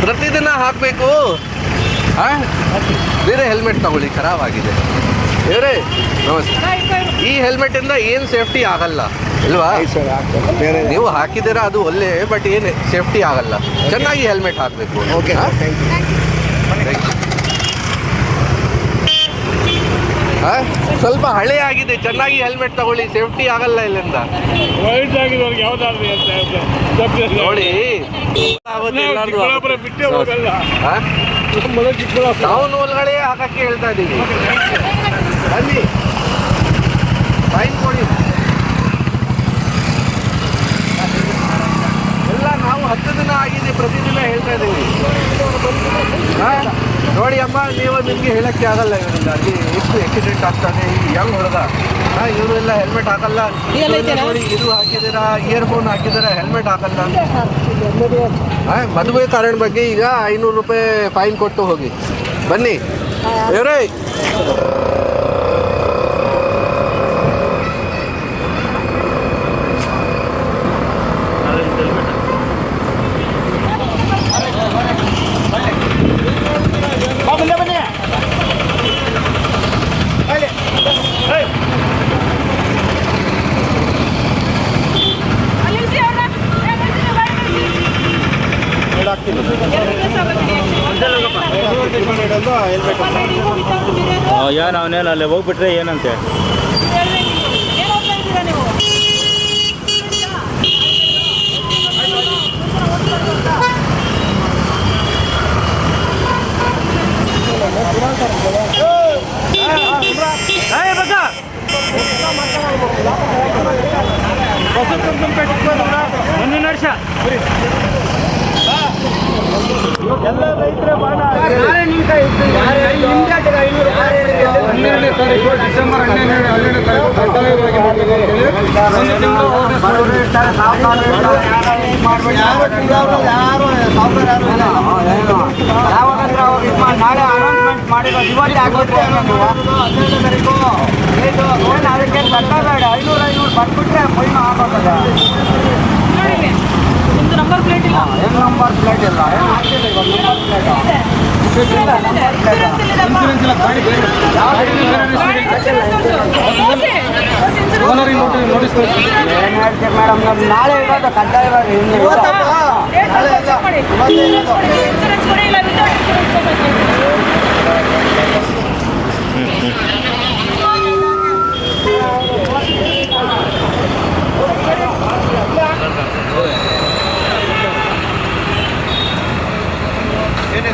ಪ್ರತಿದಿನ ಹಾಕಬೇಕು. ಬೇರೆ ಹೆಲ್ಮೆಟ್ ತಗೊಳ್ಳಿ, ಖರಾಬಾಗಿದೆ. ಬೇರೆ ನಮಸ್ತೆ. ಈ ಹೆಲ್ಮೆಟಿಂದ ಏನು ಸೇಫ್ಟಿ ಆಗಲ್ಲ ಅಲ್ವಾ? ನೀವು ಹಾಕಿದ್ದೀರಾ ಅದು ಒಳ್ಳೆ, ಬಟ್ ಏನು ಸೇಫ್ಟಿ ಆಗಲ್ಲ. ಚೆನ್ನಾಗಿ ಹೆಲ್ಮೆಟ್ ಹಾಕಬೇಕು. ಓಕೆ, ಸ್ವಲ್ಪ ಹಳೆ ಆಗಿದೆ, ಚೆನ್ನಾಗಿ ಹೆಲ್ಮೆಟ್ ತಗೊಳ್ಳಿ, ಸೇಫ್ಟಿ ಆಗಲ್ಲ ಇಲ್ಲಿಂದ. ನೋಡಿ ಟೌನ್ ಒಳಗಡೆ ಹಾಕಕ್ಕೆ ಹೇಳ್ತಾ ಇದ್ದೀವಿ. ಬನ್ನಿ, ಫೈನ್ ಕೊಡಿ. ಎಲ್ಲ ನಾವು 10 ದಿನ ಆಗಿದೆ, ಪ್ರತಿದಿನ ಹೇಳ್ತಾ ಇದ್ದೀವಿ. ನೋಡಿ ಅಮ್ಮ, ನಿಮಗೆ ಹೇಳಕ್ಕೆ ಆಗಲ್ಲ ಇವರಿಂದ ಅಲ್ಲಿ ಎಷ್ಟು ಆಕ್ಸಿಡೆಂಟ್ ಆಗ್ತದೆ. ಈ ಯಂಗ್ ಹುಡುಗ ಇವರೆಲ್ಲ ಹೆಲ್ಮೆಟ್ ಹಾಕಲ್ಲ. ನೋಡಿ, ಇದು ಹಾಕಿದ್ದೀರಾ, ಇಯರ್ಫೋನ್ ಹಾಕಿದ್ದೀರಾ, ಹೆಲ್ಮೆಟ್ ಹಾಕಲ್ಲ. ಮದುವೆ ಕಾರಣ ಬಗ್ಗೆ ಈಗ 500 ರೂಪಾಯಿ ಫೈನ್ ಕೊಟ್ಟು ಹೋಗಿ ಬನ್ನಿ. ಇವರೇ ಏನು ಅವನೇನು ಅಲ್ಲಿ ಹೋಗ್ಬಿಟ್ರೆ ಏನಂತೆ? ಮುಂದಿನ ವರ್ಷ ಎಲ್ಲ ರೈತರೇ ಬಾಣ. ಡಿಸೆಂಬರ್ 12 ಕಡ್ಡಾಯವಾಗಿ ನಾಳೆ ಅನೌನ್ಸ್ಮೆಂಟ್ ಮಾಡಿರೋ ಇವತ್ತೇ ಆಗುತ್ತೆ. 15 ತಾರೀಕು ಅದಕ್ಕೆ ಕಟ್ಟಬೇಡ. 500 ಬಂದ್ಬಿಟ್ರೆ ಫೈನ್ ಆಗೋದ. ನಿಮ್ದು ನಂಬರ್ ಪ್ಲೇಟ್ ಇಲ್ಲ. ಏನು ನಂಬರ್ ಪ್ಲೇಟ್ ಇಲ್ಲ? ಏನು ಹಾಕ್ತಿದೆ ನಂಬರ್ ಪ್ಲೇಟ್? ಮೇಡಮ್, ನಮ್ದು ನಾಳೆ ಇರೋದು ಕಡ್ಡಾಯವಾಗಿ. ಏನೇ